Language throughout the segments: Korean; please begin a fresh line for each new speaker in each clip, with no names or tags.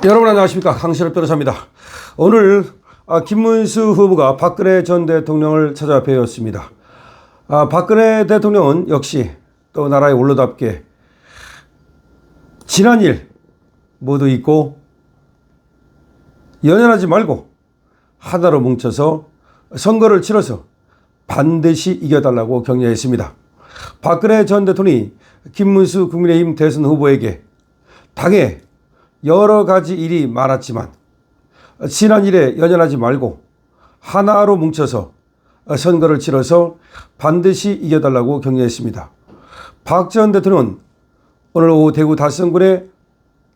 여러분 안녕하십니까, 강신업 변호사입니다. 오늘 김문수 후보가 박근혜 전 대통령을 찾아뵈었습니다. 박근혜 대통령은 역시 또 나라의 원로답게 지난 일 모두 잊고 연연하지 말고 하나로 뭉쳐서 선거를 치러서 반드시 이겨달라고 격려했습니다. 박근혜 전 대통령이 김문수 국민의힘 대선 후보에게 당에 여러 가지 일이 많았지만 지난 일에 연연하지 말고 하나로 뭉쳐서 선거를 치러서 반드시 이겨달라고 격려했습니다. 박 전 대통령은 오늘 오후 대구 달성군에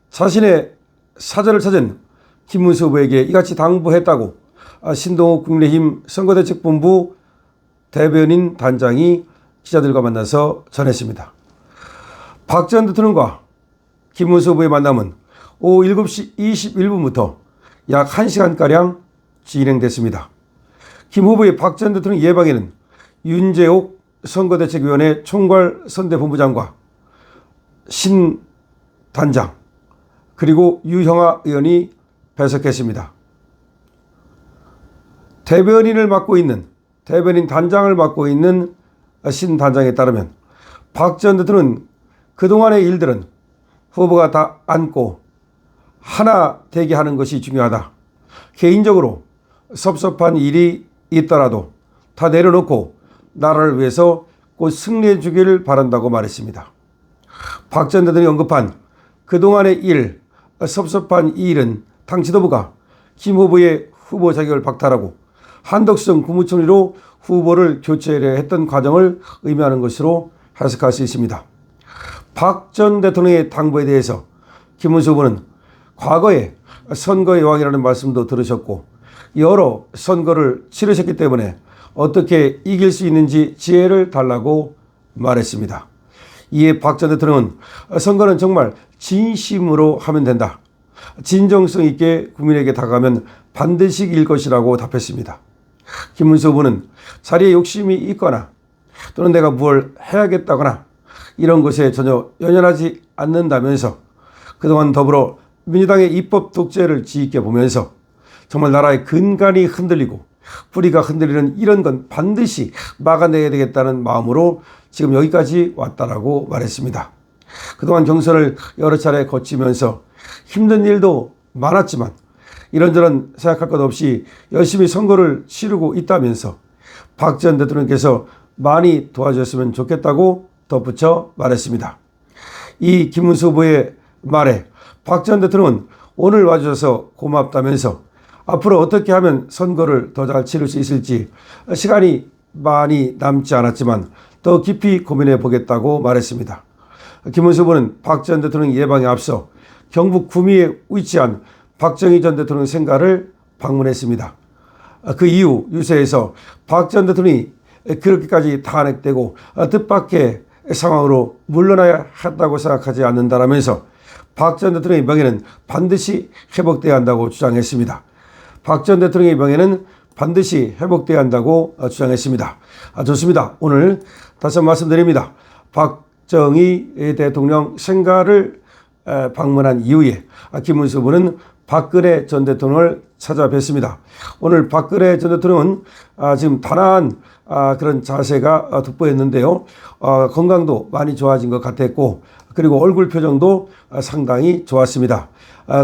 자신의 사저를 찾은 김문수 후보에게 이같이 당부했다고 신동욱 국민의힘 선거대책본부 대변인 단장이 기자들과 만나서 전했습니다. 박 전 대통령과 김문수 후보의 만남은 오후 7시 21분부터 약 1시간가량 진행됐습니다. 김 후보의 박 전 대통령 예방에는 윤재옥 선거대책위원회 총괄선대본부장과 신 단장 그리고 유형아 의원이 배석했습니다. 대변인 단장을 맡고 있는 신 단장에 따르면 박 전 대통령은 그동안의 일들은 후보가 다 안고 하나 되게 하는 것이 중요하다. 개인적으로 섭섭한 일이 있더라도 다 내려놓고 나라를 위해서 곧 승리해 주기를 바란다고 말했습니다. 박 전 대통령이 언급한 그동안의 일, 섭섭한 이 일은 당 지도부가 김 후보의 후보 자격을 박탈하고 한덕수 국무총리로 후보를 교체하려 했던 과정을 의미하는 것으로 해석할 수 있습니다. 박 전 대통령의 당부에 대해서 김문수 후보는 과거에 선거의 왕이라는 말씀도 들으셨고 여러 선거를 치르셨기 때문에 어떻게 이길 수 있는지 지혜를 달라고 말했습니다. 이에 박 전 대통령은 선거는 정말 진심으로 하면 된다. 진정성 있게 국민에게 다가가면 반드시 이길 것이라고 답했습니다. 김문수 후보는 자리에 욕심이 있거나 또는 내가 뭘 해야겠다거나 이런 것에 전혀 연연하지 않는다면서 그동안 더불어 민주당의 입법 독재를 지켜보면서 정말 나라의 근간이 흔들리고 뿌리가 흔들리는 이런 건 반드시 막아내야 되겠다는 마음으로 지금 여기까지 왔다라고 말했습니다. 그동안 경선을 여러 차례 거치면서 힘든 일도 많았지만 이런저런 생각할 것 없이 열심히 선거를 치르고 있다면서 박 전 대통령께서 많이 도와주셨으면 좋겠다고 덧붙여 말했습니다. 이 김문수 후보의 말에 박 전 대통령은 오늘 와주셔서 고맙다면서 앞으로 어떻게 하면 선거를 더 잘 치를 수 있을지 시간이 많이 남지 않았지만 더 깊이 고민해 보겠다고 말했습니다. 김문수 후보는 박 전 대통령 예방에 앞서 경북 구미에 위치한 박정희 전 대통령 생가를 방문했습니다. 그 이후 유세에서 박 전 대통령이 그렇게까지 탄핵되고 뜻밖의 상황으로 물러나야 한다고 생각하지 않는다라면서 박 전 대통령의 명예는 반드시 회복돼야 한다고 주장했습니다. 박 전 대통령의 명예는 반드시 회복돼야 한다고 주장했습니다. 좋습니다. 오늘 다시 한번 말씀드립니다. 박정희 대통령 생가를 방문한 이후에 김문수 후보는 박근혜 전 대통령을 찾아뵀습니다. 오늘 박근혜 전 대통령은 지금 단아한 그런 자세가 돋보였는데요. 건강도 많이 좋아진 것 같았고 그리고 얼굴 표정도 상당히 좋았습니다.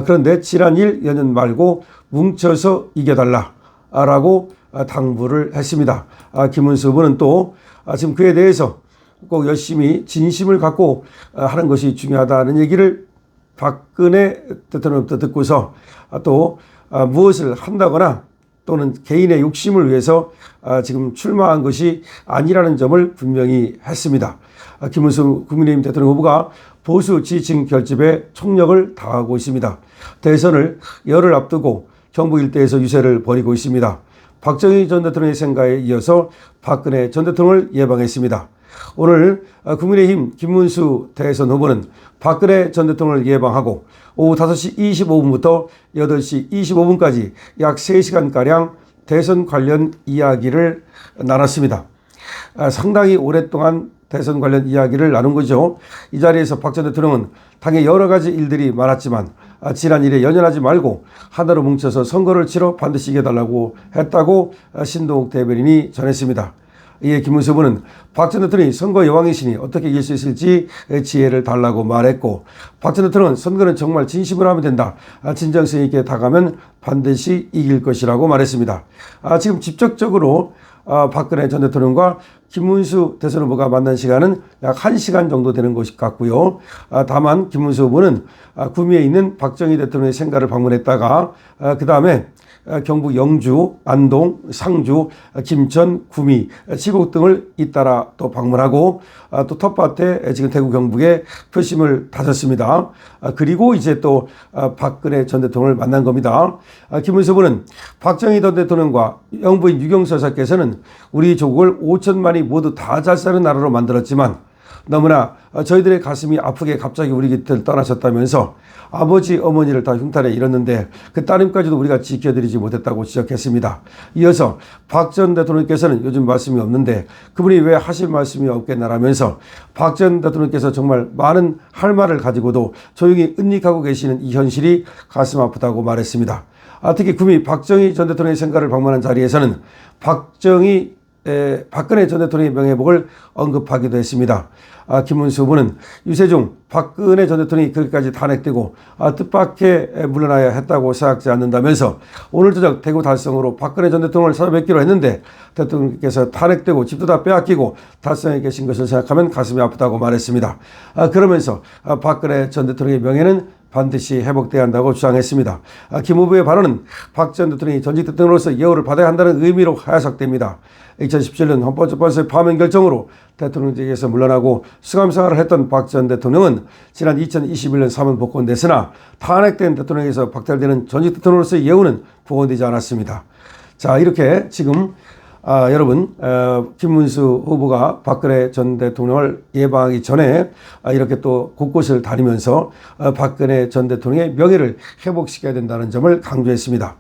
그런데 지난 일 연연 말고 뭉쳐서 이겨달라라고 당부를 했습니다. 김문수 후보는 또 지금 그에 대해서 꼭 열심히 진심을 갖고 하는 것이 중요하다는 얘기를 박근혜 대통령부터 듣고서 또 무엇을 한다거나 또는 개인의 욕심을 위해서 지금 출마한 것이 아니라는 점을 분명히 했습니다. 김문수 국민의힘 대통령 후보가 보수 지지층 결집에 총력을 다하고 있습니다. 대선을 열흘 앞두고 경북 일대에서 유세를 벌이고 있습니다. 박정희 전 대통령의 생가에 이어서 박근혜 전 대통령을 예방했습니다. 오늘 국민의힘 김문수 대선 후보는 박근혜 전 대통령을 예방하고 오후 5시 25분부터 8시 25분까지 약 3시간가량 대선 관련 이야기를 나눴습니다. 상당히 오랫동안 대선 관련 이야기를 나눈 거죠. 이 자리에서 박 전 대통령은 당에 여러 가지 일들이 많았지만 지난 일에 연연하지 말고 하나로 뭉쳐서 선거를 치러 반드시 이겨달라고 했다고 신동욱 대변인이 전했습니다. 이에 김문수 후보는 박 전 대통령이 선거 여왕이시니 어떻게 이길 수 있을지 지혜를 달라고 말했고, 박 전 대통령은 선거는 정말 진심으로 하면 된다. 진정성 있게 다가면 반드시 이길 것이라고 말했습니다. 지금 직접적으로 박근혜 전 대통령과 김문수 대선 후보가 만난 시간은 약 1시간 정도 되는 것 같고요. 다만 김문수 후보는 구미에 있는 박정희 대통령의 생가를 방문했다가 그 다음에 경북 영주, 안동, 상주, 김천, 구미, 칠곡 등을 잇따라 또 방문하고 또 텃밭에 지금 대구 경북에 표심을 다졌습니다. 그리고 이제 또 박근혜 전 대통령을 만난 겁니다. 김문수 후보는 박정희 전 대통령과 영부인 유경수 여사께서는 우리 조국을 5천만이 모두 다 잘 사는 나라로 만들었지만 너무나 저희들의 가슴이 아프게 갑자기 우리 곁을 떠나셨다면서 아버지 어머니를 다 흉탄에 잃었는데 그 따님까지도 우리가 지켜드리지 못했다고 지적했습니다. 이어서 박 전 대통령께서는 요즘 말씀이 없는데 그분이 왜 하실 말씀이 없겠나라면서 박 전 대통령께서 정말 많은 할 말을 가지고도 조용히 은닉하고 계시는 이 현실이 가슴 아프다고 말했습니다. 특히 구미 박정희 전 대통령의 생가를 방문한 자리에서는 박근혜 전 대통령의 명예회복을 언급하기도 했습니다. 김문수 후보는 유세중 박근혜 전 대통령이 그렇게까지 탄핵되고 뜻밖의 물러나야 했다고 생각지 않는다면서 오늘 저녁 대구 달성으로 박근혜 전 대통령을 찾아뵙기로 했는데 대통령께서 탄핵되고 집도 다 빼앗기고 달성해 계신 것을 생각하면 가슴이 아프다고 말했습니다. 그러면서 박근혜 전 대통령의 명예는 반드시 회복돼야 한다고 주장했습니다. 김 후보의 발언은 박 전 대통령이 전직 대통령으로서 예우를 받아야 한다는 의미로 해석됩니다. 2017년 헌법재판소의 파면 결정으로 대통령직에서 물러나고 수감생활을 했던 박 전 대통령은 지난 2021년 사면 복권됐으나 탄핵된 대통령에서 박탈되는 전직 대통령으로서의 예우는 복원되지 않았습니다. 자, 이렇게 지금 여러분 김문수 후보가 박근혜 전 대통령을 예방하기 전에 이렇게 또 곳곳을 다니면서 박근혜 전 대통령의 명예를 회복시켜야 된다는 점을 강조했습니다.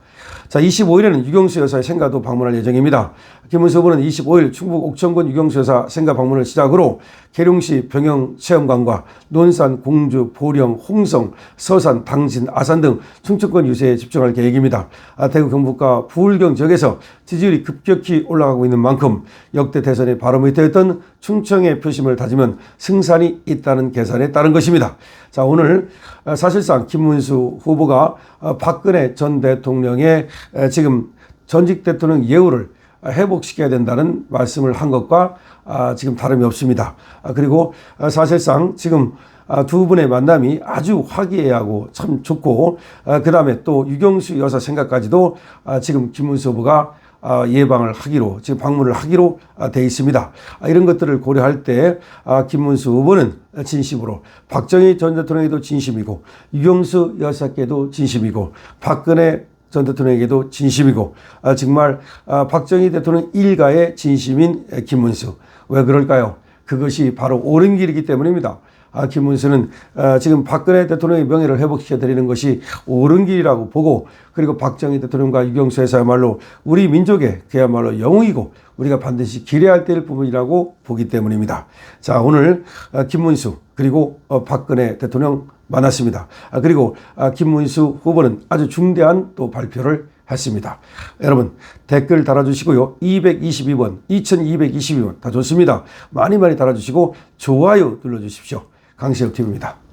자, 25일에는 유경수 여사의 생가도 방문할 예정입니다. 김문수 후보는 25일 충북 옥천군 유경수 여사 생가 방문을 시작으로 계룡시 병영체험관과 논산, 공주, 보령, 홍성, 서산, 당진, 아산 등 충청권 유세에 집중할 계획입니다. 대구 경북과 부울경 지역에서 지지율이 급격히 올라가고 있는 만큼 역대 대선의 바로미터였던 충청의 표심을 다지면 승산이 있다는 계산에 따른 것입니다. 자, 오늘 사실상 김문수 후보가 박근혜 전 대통령의 지금 전직 대통령 예우를 회복시켜야 된다는 말씀을 한 것과 지금 다름이 없습니다. 그리고 사실상 지금 두 분의 만남이 아주 화기애애하고 참 좋고 그 다음에 또 유경수 여사 생각까지도 지금 김문수 후보가 예방을 하기로 지금 방문을 하기로 돼 있습니다. 이런 것들을 고려할 때 김문수 후보는 진심으로 박정희 전 대통령에게도 진심이고 유경수 여사께도 진심이고 박근혜 전 대통령에게도 진심이고 정말 박정희 대통령 일가의 진심인 김문수. 왜 그럴까요? 그것이 바로 옳은 길이기 때문입니다. 김문수는 지금 박근혜 대통령의 명예를 회복시켜 드리는 것이 옳은 길이라고 보고, 그리고 박정희 대통령과 유경수 여사야말로 우리 민족의 그야말로 영웅이고 우리가 반드시 기려야 될 부분이라고 보기 때문입니다. 자, 오늘 김문수 그리고 박근혜 대통령 만났습니다. 그리고 김문수 후보는 아주 중대한 또 발표를 했습니다. 여러분 댓글 달아주시고요. 222번, 2222번 다 좋습니다. 많이 달아주시고 좋아요 눌러주십시오. 강시혁TV입니다.